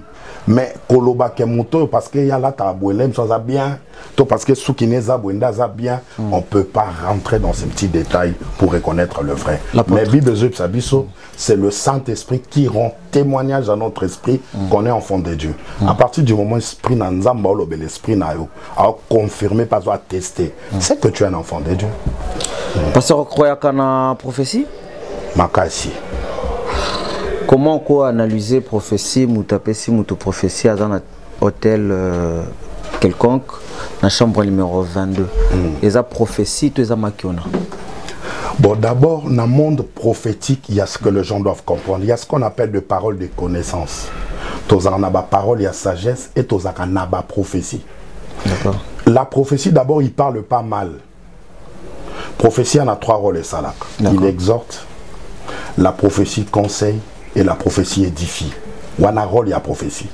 Mais koloba kemuto parce que y a là tabouelem ça bien, to parce que soukineza bwenda ça bien, on peut pas rentrer dans ces petits détails pour reconnaître le vrai. Mais Bible Sabiso, c'est le Saint-Esprit qui rend témoignage à notre esprit qu'on est enfant de Dieu. À partir du moment où l'esprit n'a pas l'esprit n'a a confirmé, pas à tester, c'est que tu es un enfant de Dieu. Pasteur croyez qu'on a prophétie? Makasi. Comment on analyser prophétie, moutapesi, moutoprophétie dans un hôtel quelconque, dans la chambre numéro 22? Et ça prophétie, tu es makiona. Bon, d'abord, dans le monde prophétique, il y a ce que les gens doivent comprendre. Il y a ce qu'on appelle de paroles de connaissance. Tu as une parole, il y a sagesse, et tu as une prophétie. La prophétie, d'abord, il ne parle pas mal. Prophétie, en a trois rôles et salak. Il exhorte, la prophétie conseille, et la prophétie édifie. Ou un rôle, il y a prophétie.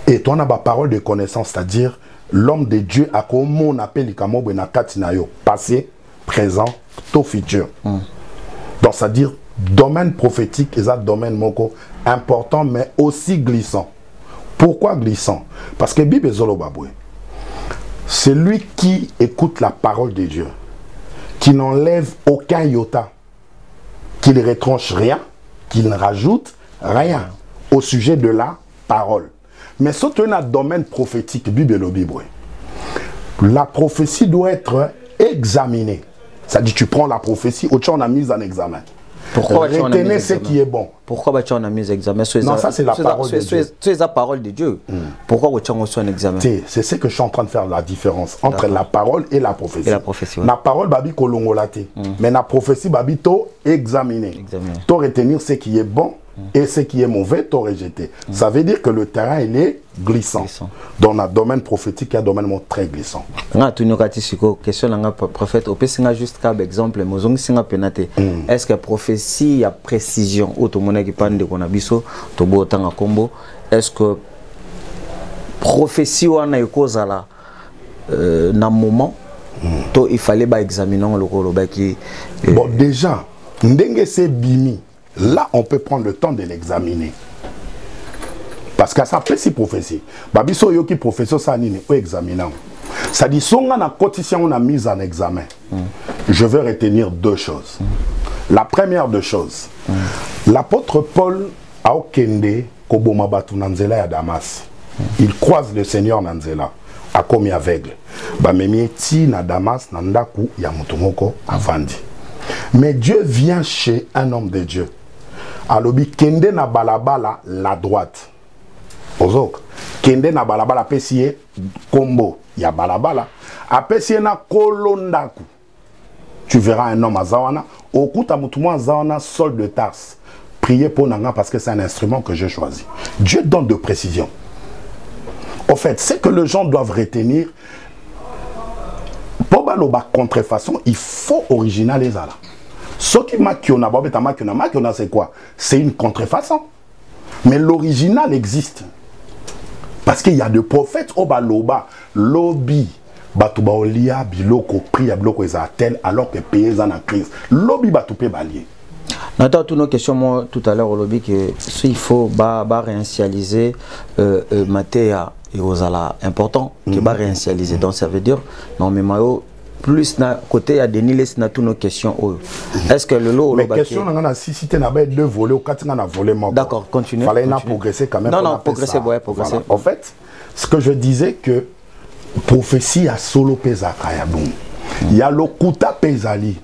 Et toi, on a la parole de connaissance, c'est-à-dire l'homme de Dieu a comme on appelle les kamo benakatinayo, passé, présent, tout futur. Donc, c'est-à-dire domaine prophétique et ça domaine moko important, mais aussi glissant. Pourquoi glissant? Parce que Bible Zolobabwe, c'est lui qui écoute la parole de Dieu, qui n'enlève aucun iota, qui ne retranche rien, qu'il ne rajoute rien au sujet de la parole. Mais surtout dans le domaine prophétique, la prophétie doit être examinée. C'est-à-dire tu prends la prophétie, au on a mis en examen. Pourquoi retenez ce qui est bon. Pourquoi tu en as mis en examen? Non, ça c'est la parole de Dieu. C'est la parole de Dieu. Pourquoi tu en as mis en examen? C'est ce que je suis en train de faire la différence entre la parole et la prophétie. Et la prophétie. La parole, babi kolongolate. Mais la prophétie, babi to examiner. To retenir ce qui est bon et ce qui est mauvais, to rejeter. Ça veut dire que le terrain il est glissant. Dans le domaine prophétique, il y a un domaine très glissant. Question prophète, on peut juste un exemple. Est-ce que prophétie, il y a précision? Est-ce que prophétie, on a eu cause à la dans moment, il fallait examiner le rôle. Bon, déjà, ndenge c'est bimi. Là, on peut prendre le temps de l'examiner. Parce que ça peut si prophétie. Babiso yoki prophétie ça nini ou examinant. Ça dit si on a quotidien on a mis en examen. Je vais retenir deux choses. La première deux choses. L'apôtre Paul a okende koboma batu nanzela ya Damas. Il croise le Seigneur nanzela a commis aveugle. Ba memieti na Damas nandaku ya mutumoko avandi. Mais Dieu vient chez un homme de Dieu. Alobi kende na balabala la droite. Ozok kende na balabala pesie kombo ya balabala apesie na kolondaku. Tu verras un homme à Zawana okuta mutumwa Zawana sol de Tarse. Priez pour Nanga parce que c'est un instrument que j'ai choisi. Dieu donne de précision. En fait, c'est que les gens doivent retenir. Pour baloba contrefaçon, il faut original les ala. Ce qui makiona, c'est quoi? C'est une contrefaçon. Mais l'original existe. Parce qu'il y a des prophètes au baloba, lobby, batuba olia, biloko, priya, biloko ezatel, alors que pays en crise. Lobby batupé balier. Nathan, toutes nos questions, moi, tout à l'heure, au lobby, que s'il faut réinitialiser Mathéa et Osala, important, que réinitialiser. Donc, ça veut dire, non, mais Mayo, plus na côté à Denis na toutes nos questions. Est-ce que le lot... Mais question, on a si tu as deux volets ou quatre, on a volé mort. D'accord, continue. Il fallait progresser quand même. Non, progresser, ouais, progresser. Voilà. En fait, ce que je disais que prophétie a solo pesa kayaboum. Il y a le kuta pesali.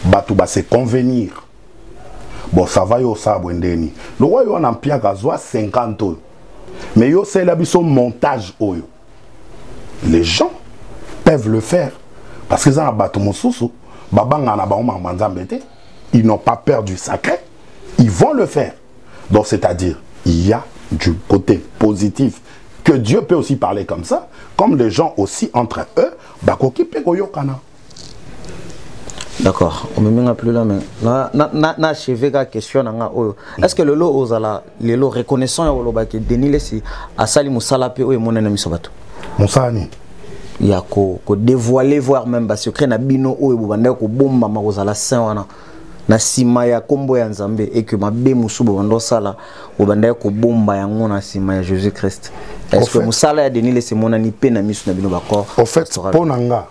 Batouba c'est convenir. Bon, ça va yo sa bwendeni. Le roi yo en empire gazoa 50 ans. Mais yo c'est la biso montage oyo. les gens peuvent le faire. Parce que ils n'ont pas peur du sacré, ils vont le faire. Donc c'est-à-dire, il y a du côté positif que Dieu peut aussi parler comme ça, comme les gens aussi entre eux, d'accord, on me met plus là, mais na achevé la question. Est-ce que le lot osala, le lot reconnaissant que Denis Lessi a sali musala pe oye monene misobato? Musani. Il y a ko dévoiler voir même parce que na bino oye bobanda ko bomba makozala saint wana na sima ya kombo ya Nzambe et que mabe musu bobanda sala bobanda ko bomba yango na sima ya Jésus Christ. Est-ce que musala ya Denis Lessi monani pe na misu na bino bakor? En fait, ponanga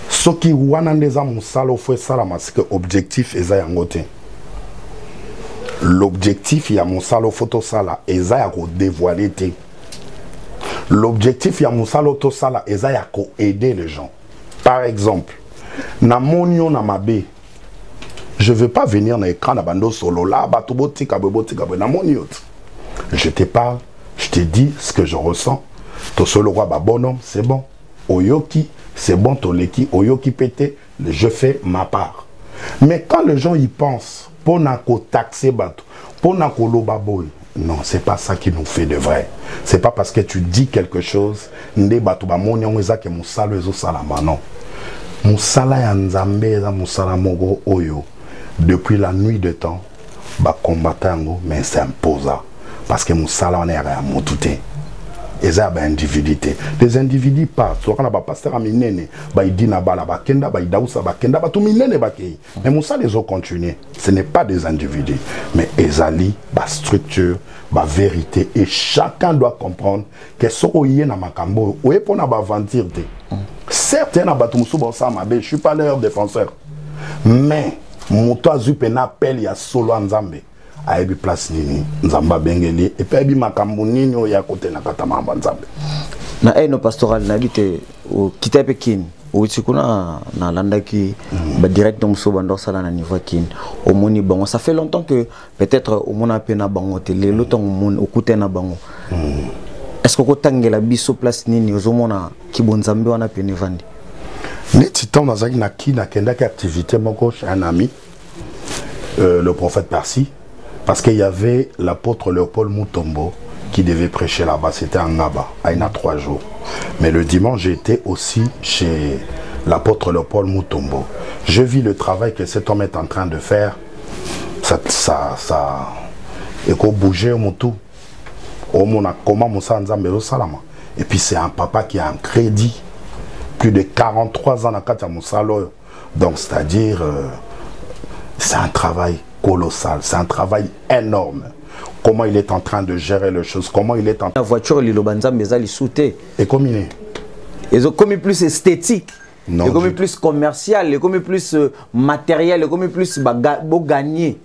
ce qui wana ndeza musala ofwe sala parce que objectif eza yango te. L'objectif ya musala photo sala eza ya ko dévoiler te. L'objectif ya musala to sala eza ya ko aider les gens. Par exemple, na monio na mabe, je veux pas venir na écran na bando solo là batobotika bebotika na monio. Je te parle, je te dis ce que je ressens. To solo roi ba bonhomme, c'est bon. Oyoki, c'est bon, toleki, oyoki pété, je fais ma part. Mais quand les gens y pensent, pour na ko taxer bato, pour na ko loba boy, non, c'est pas ça qui nous fait de vrai. C'est pas parce que tu dis quelque chose, nde bato ba moni onza ke musala ezo salama, non. Musala ya Nzambe eza musala mogo oyo. Depuis la nuit de temps, ba combattant mais c'est imposant parce que musala on est à motute. Ils ont individualité. Les individus partent. Soit quand on a pasteur aminene, il dit na bala bakenda, il daousa bakenda, tout minene bakei. Mais Moussa les ont continué. Ce n'est pas des individus, mais ezali, ba structure, ba vérité, et chacun doit comprendre que ce qu'on y est na makambo, ou est pour na ba ventir te. Certes, na ba tumusu ba sa mabe, je suis pas leur défenseur, mais Moutoa Zupena appelle ya solo Nzambe. Aibi place nini Nzamba bengeli et puis aibi makambo nini o ya kote na katama Nzambe na eno pastoral na bité o kitape kin o tikuna na landaki ba direct dans muso bando sala na niveau kin au moni bango ça fait longtemps que peut-être au mona pena bango télé l'autant mon okute na bango est-ce que ko tangela biso place nini ozomona kibonzambe wana pene vandi neti temps nazaki na kina kenda ka activité moko chez un ami le prophète Percy. Parce qu'il y avait l'apôtre Léopold Mutombo qui devait prêcher là-bas. C'était en Ngaba, il y a 3 jours. Mais le dimanche, j'étais aussi chez l'apôtre Léopold Mutombo. Je vis le travail que cet homme est en train de faire. Et qu'on bougeait au tout. Et puis c'est un papa qui a un crédit. Plus de 43 ans dans Katia Moussalo. Donc c'est-à-dire, c'est un travail colossal, c'est un travail énorme. Comment il est en train de gérer les choses, comment il est en train... La voiture, il est sauté. Et comme il est. Ils ont commis plus esthétique, ils ont commis plus commercial, ils ont commis plus matériel, ils ont commis plus gagner.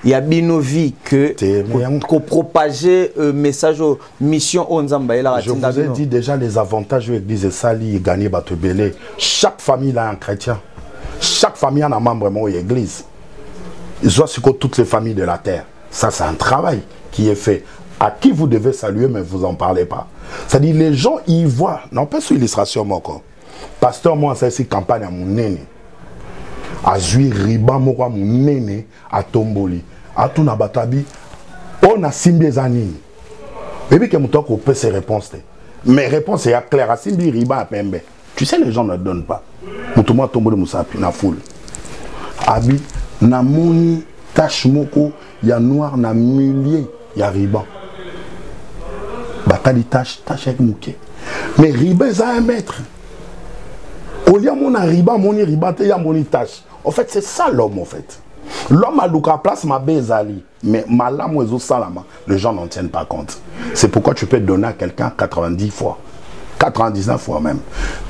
Il y a bien vie que propager message aux missions au Nzamba. Je vous ai dit déjà les avantages de l'église Sali, gagner Batebele. Chaque famille a un chrétien. Chaque famille a un membre de l'église. Ils ont sur toutes les familles de la terre. Ça, c'est un travail qui est fait. À qui vous devez saluer, mais vous n'en parlez pas. C'est-à-dire, les gens, ils voient. Non, pas sur l'illustration, moi, quoi. Pasteur, moi, c'est une campagne à mon néné. À Zui, Riba, moi, mon néné, à Tomboli. À Tunabatabi, on a Simbi Zanini. Et puis, que mon temps qu'on peut ces réponses. Mes réponses, c'est clair. À Simbi, Riba, à Pembe. Tu sais, les gens ne donnent pas. Moutouma, Tomboli, Moussa, puis na foule. Abi, na moni tache moko ya noir na millier ya riban batali tache avec mouké mais riban ça 1 mètre au lieu mon riban moni riban te ya moni tache en fait c'est ça l'homme en fait l'homme a luka place ma bezali mais malam ozo salama les gens n'en tiennent pas compte c'est pourquoi tu peux donner à quelqu'un 90 fois 99 fois même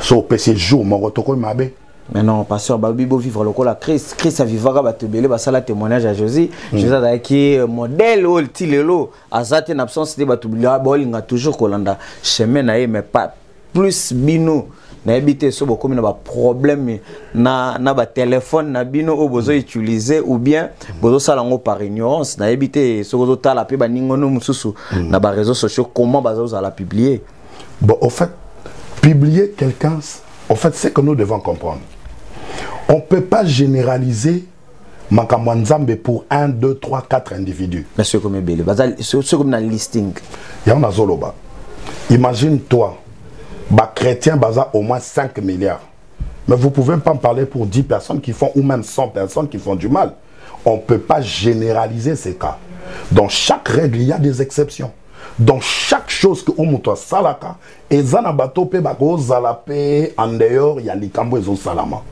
so PC jour mon rotoko mabe. Mais non, pasteur, Babibo vivre le col à Christ. Christ a vivre à Tebele, basala témoignage à Josie. Jésus a qui modèle ou tilelo. Azate en absence de Batubila, Bolinga toujours Kolanda. Chemin nae, mais pas plus bino. Na habité so beaucoup na ba problème na ba téléphone na bino au besoin utiliser ou bien bozo salango par ignorance. Na habité so bozo tala pe ba ningono mususu na ba réseaux sociaux comment bazo za la publier. Bon, au fait, Publier quelqu'un, en fait, c'est que nous devons comprendre. On ne peut pas généraliser Makambo Nzambe pour 1, 2, 3, 4 individus. Mais c'est comme un listing. Il y a un azoloba. Imagine-toi, chrétien baza au moins 5 milliards. Mais vous ne pouvez pas me parler pour 10 personnes qui font, ou même 100 personnes qui font du mal. On ne peut pas généraliser ces cas. Dans chaque règle, il y a des exceptions. Dans chaque chose que on monte salaka, et zanabato pe bako zalape en dehors, il y a les cambo et salama.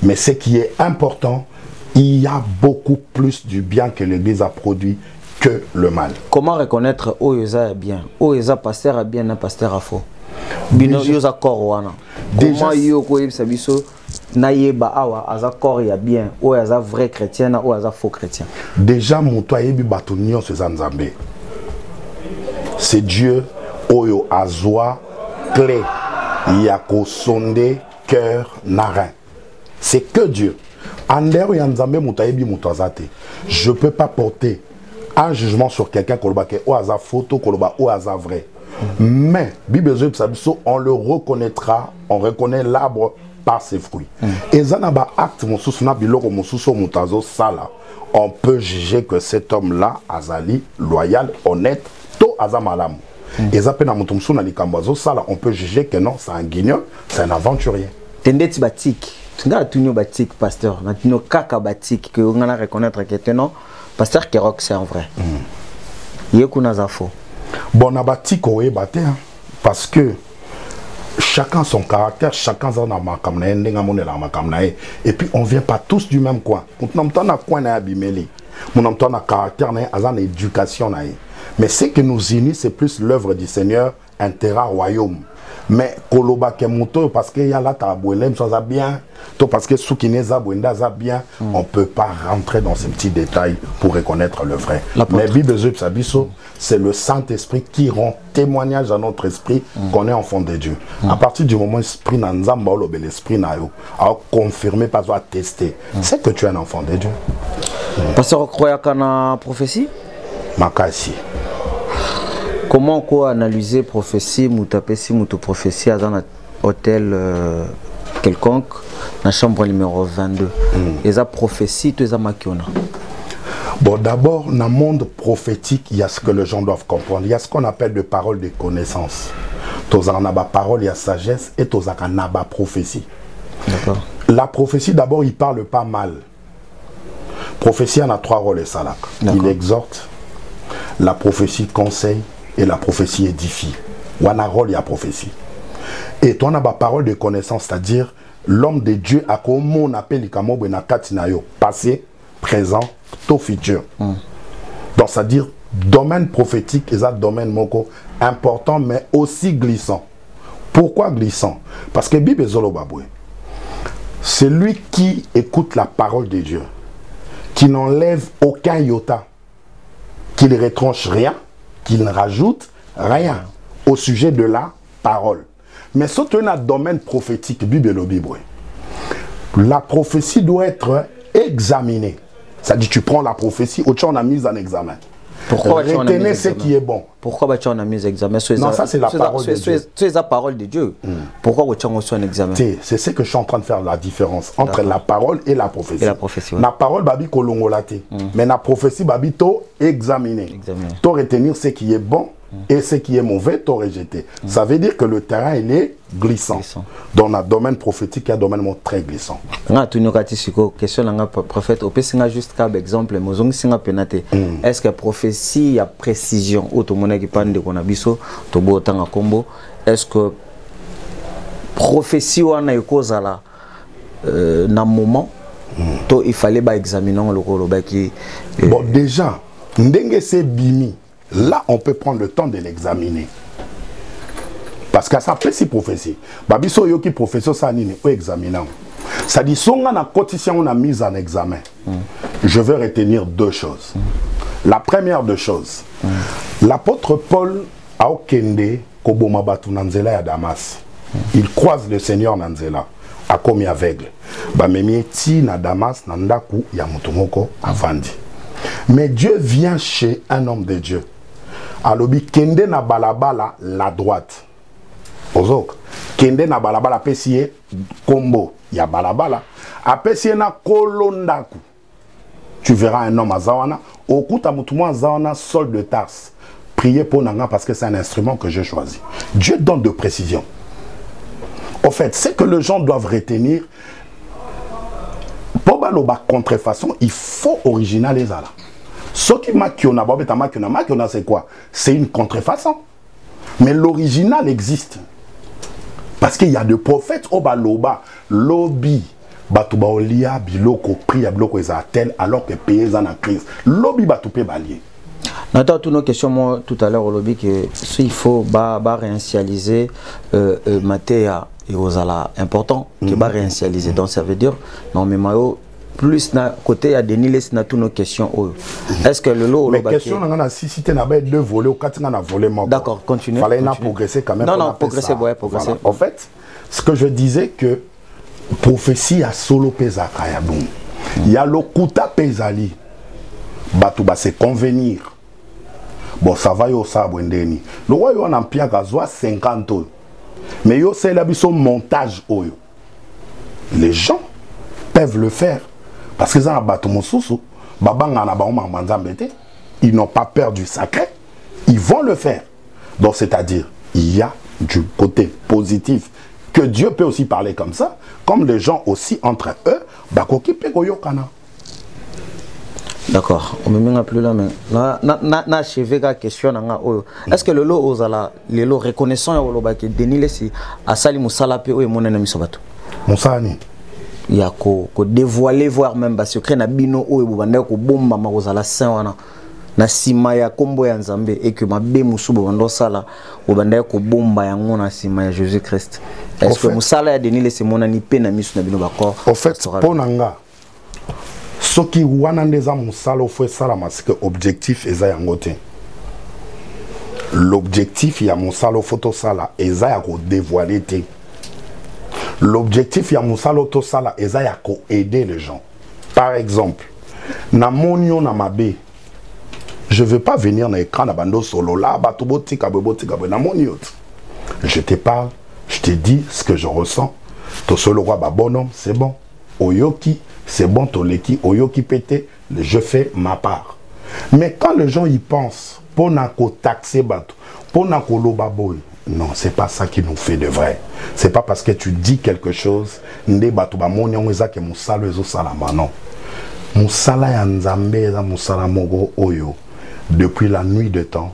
Mais ce qui est important, il y a beaucoup plus du bien que l'Église a produit que le mal. Comment reconnaître Oyoza est bien, Oyoza pasteur est bien, un pasteur à faux? Bino yoza korwana. Comment yoko sabiso nayeba awa aza kor ya bien, Oyoza vrai chrétien na Oyoza faux chrétien. Déjà mon toi yebi batunyo se zanzambe. C'est Dieu Oyo Azwa clé Yako sonde cœur narin. C'est que Dieu. Andere yanzambe mutayebi mutazate. Je peux pas porter un jugement sur quelqu'un koloba ke o aza photo koloba o aza vrai. Mais Bible on le reconnaîtra, on reconnaît l'arbre par ses fruits. Et zanaba acte mususuna biloko mususo mutazo sala. On peut juger que cet homme-là azali loyal, honnête. Et on peut juger que non, c'est un guignol, c'est un aventurier. Tendeti batik, tu n'as pas batik, pasteur, tu n'as pas batik, que on a reconnaître que non, pasteur Kerok c'est un vrai. Il y a un faux. Bon, on a batik parce que chacun son caractère, chacun son et puis on vient pas tous du même coin. On a coin à abimeli, on a caractère, on a éducation. Mais ce qui nous unit, c'est plus l'œuvre du Seigneur, un terrain royaume. Mais Koloba Kemoto, parce qu'il y a là, ça bien, parce que Soukineza Bwenda bien, on ne peut pas rentrer dans ces petits détails pour reconnaître le vrai. Mais Bible Sabiso, c'est le Saint-Esprit qui rend témoignage à notre esprit qu'on est enfant de Dieu. À partir du moment où l'esprit n'a pas l'esprit n'a pas confirmé, pas attesté, c'est que tu es un enfant de Dieu. Pasteur, croyez qu'il y a une prophétie? Makasi. Comment quoi analyser prophétie, moutapesi, moutoprophétie dans un hôtel quelconque, dans la chambre numéro 22? Et ça prophétie, tout ça makiona. Bon, d'abord, dans le monde prophétique, il y a ce que les gens doivent comprendre. Il y a ce qu'on appelle des paroles de connaissance. Tozanaba parole, il y a sagesse et tozanaba prophétie. D'accord. La prophétie, d'abord, il ne parle pas mal. Prophétie, en a 3 rôles et salak. Il exhorte, la prophétie conseille et la prophétie édifie. Ou un rôle, il y a prophétie. Et toi, on a la parole de connaissance, c'est-à-dire l'homme de Dieu a comme on appelle les kamobo na katinayo, passé, présent, tout futur. Donc, c'est-à-dire domaine prophétique et ça domaine moko important mais aussi glissant. Pourquoi glissant? Parce que Bible Zolobabwe, c'est lui qui écoute la parole de Dieu, qui n'enlève aucun iota, qui ne retranche rien, qu'il ne rajoute rien au sujet de la parole. Mais surtout dans le domaine prophétique, la prophétie doit être examinée. C'est-à-dire tu prends la prophétie, autre on a mis en examen. Pourquoi retenez ce qui est bon. Pourquoi tu en as mis en examen? Non, ça c'est la parole de Dieu. C'est la parole de Dieu. Pourquoi tu en as mis en examen? C'est ce que je suis en train de faire la différence entre la parole et la prophétie. Et la prophétie. La parole babi kolongolate, mais la prophétie babi to examiner. To retenir ce qui est bon et ce qui est mauvais, to rejeter. Ça veut dire que le terrain il est glissant. Dans le domaine prophétique, il y a un domaine très glissant. Question prophète, on peut juste comme exemple, est-ce que prophétie a précision ou tout le monde qui parle de Konabiso, tout le monde est-ce que prophétie ou a cause là dans moment il fallait examiner le rôle qui bon déjà ndenge c'est bimi là on peut prendre le temps de l'examiner parce que ça précise prophétie babiso yoki prophétie ça nini ou examinant ça dit son na quotidien on a mis en examen je veux retenir 2 choses la première 2 choses l'apôtre Paul a okende koboma batu nanzela ya Damas il croise le Seigneur nanzela a commis aveugle ba memieti na Damas na ndaku ya mutumoko avandi mais Dieu vient chez un homme de Dieu alobi kende na balabala la droite ozok kende na balabala pesie combo ya balabala apesie na kolondaku. Tu verras un homme à Zawana, au coup à Moutouma Zawana, sol de Tarse. Priez pour Nanga parce que c'est un instrument que j'ai choisi. Dieu donne de précision. Au fait, c'est que les gens doivent retenir. Pour baloba contrefaçon, il faut original les ala. Ce qui makiona, makiona c'est quoi? C'est une contrefaçon. Mais l'original existe. Parce qu'il y a des prophètes au baloba, lobby, batouba olia, biloko, priya biloko esatel, alors que pays en crise. Lobby batoupé balier. Nathan, toutes nos questions, moi, tout à l'heure, au lobby, que il faut réinitialiser Mathéa et Osala important, que réinitialiser. Donc, ça veut dire, non, mais Mayo, plus na côté, il y a des niles, na toutes nos questions. Est-ce que le lot. Mais question, on a si tu as deux volets, ou quatre, on a volé mort. D'accord, continue. Fallait progresser quand même. Non, progresser, ouais, progresser. Voilà. En fait, ce que je disais que prophétie a solo pesa kayaboum. Il y a le kuta pesali. Batouba, c'est convenir. Bon, ça va yo ça bwendeni. Le roi yo en empire gazoa 50 ans. Mais yo c'est là son montage oyo. Les gens peuvent le faire parce que ça bateau mosusu, babanga na ba manzambete, ils n'ont pas peur du sacré, ils vont le faire. Donc c'est-à-dire, il y a du côté positif que Dieu peut aussi parler comme ça, comme les gens aussi entre eux, bakoki pe koyo kana. D'accord, on me met plus là, mais na achevé la question. Est-ce que le lot osala, le lot reconnaissant au loba qui dénile si à sali musala pe ou et mon ennemi sobato. Musani. Il y a ko dévoiler voir même parce que na bino ou et bubanda ko bomba ma osala saint wana na sima ya kombo ya nzambe et que ma be musubo bando sala bubanda ko bomba ya ngona sima ya Jésus Christ. Est-ce que musala ya dénile c'est mon ani pe na misu na bino bakor. En fait, ponanga. Ce qui wana ndeza musala faut salama c'est que objectif eza yangote. L'objectif ya musala photo sala eza ya ko dévoiler te. L'objectif ya musala to sala eza ya ko aider les gens. Par exemple, na monio na mabe. Je veux pas venir na écran na bando solo là batuboti kaboti na monio. Je te parle, je te dis ce que je ressens. To solo roi ba bonhomme, c'est bon. Oyoki c'est bon, Toleki, Oyoki pété, je fais ma part. Mais quand les gens y pensent, pour n'ako taxer bateau, pour n'ako lobaboy, non, c'est pas ça qui nous fait de vrai. C'est pas parce que tu dis quelque chose, nde bateau ba monyon eza ke musala ezo salama, non. Musala ya nzambe eza musala mogo oyo. Depuis la nuit de temps,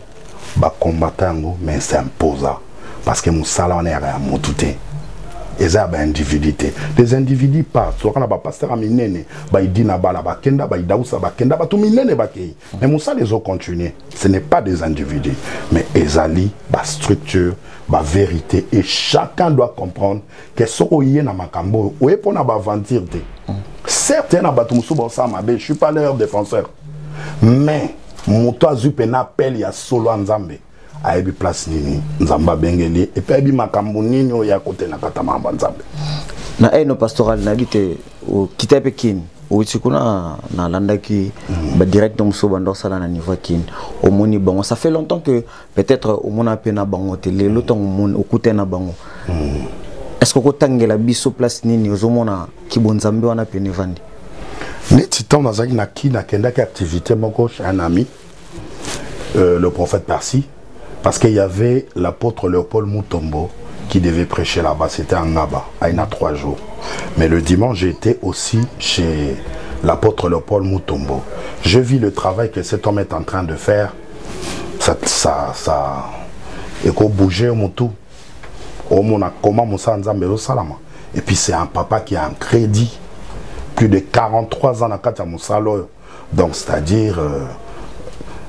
ba combattango, mais c'est imposant. Parce que musala on est à motute. Ils ont des individus. Les individus partent. Soit on a pas pasteur aminene, bah il dit na bala ba kenda, bah il daousa ba kenda, bah tout minene ba kei. Mais Moussa les ont continué. Ce n'est pas des individus, mais ezali, bah structure, bah vérité. Et chacun doit comprendre que ce qu'on na makambo, ou est pour na ba ventir te. Certes, na ba tumusu ba sa mabe, je suis pas leur défenseur. Mais moto azupe na appel ya solo nzambe. Aibi place nini nzamba bengeli et puis aibi makambo nini o ya côté na katama nzambe na eno pastoral na bité o kitape kin o tikuna na landaki ba direct muso bando sala na niveau kin au moni bango ça fait longtemps que peut-être au mona pena bango te le longtemps mon okuté na bango est-ce que ko tangela biso place nini ozomona kibonzambe wana pene vandi neti temps na zaki na kina kenda ki activité moko chez un ami le prophète Parsi. Parce qu'il y avait l'apôtre Léopold Mutombo qui devait prêcher là-bas. C'était en Ngaba, à 3 jours. Mais le dimanche, j'étais aussi chez l'apôtre Léopold Mutombo. Je vis le travail que cet homme est en train de faire. Et qu'on bougeait au Moutou. Et puis c'est un papa qui a un crédit. Plus de 43 ans dans Katia Moussalo. Donc c'est-à-dire,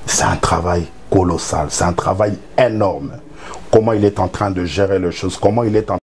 c'est un travail colossal, c'est un travail énorme. Comment il est en train de gérer les choses, comment il est en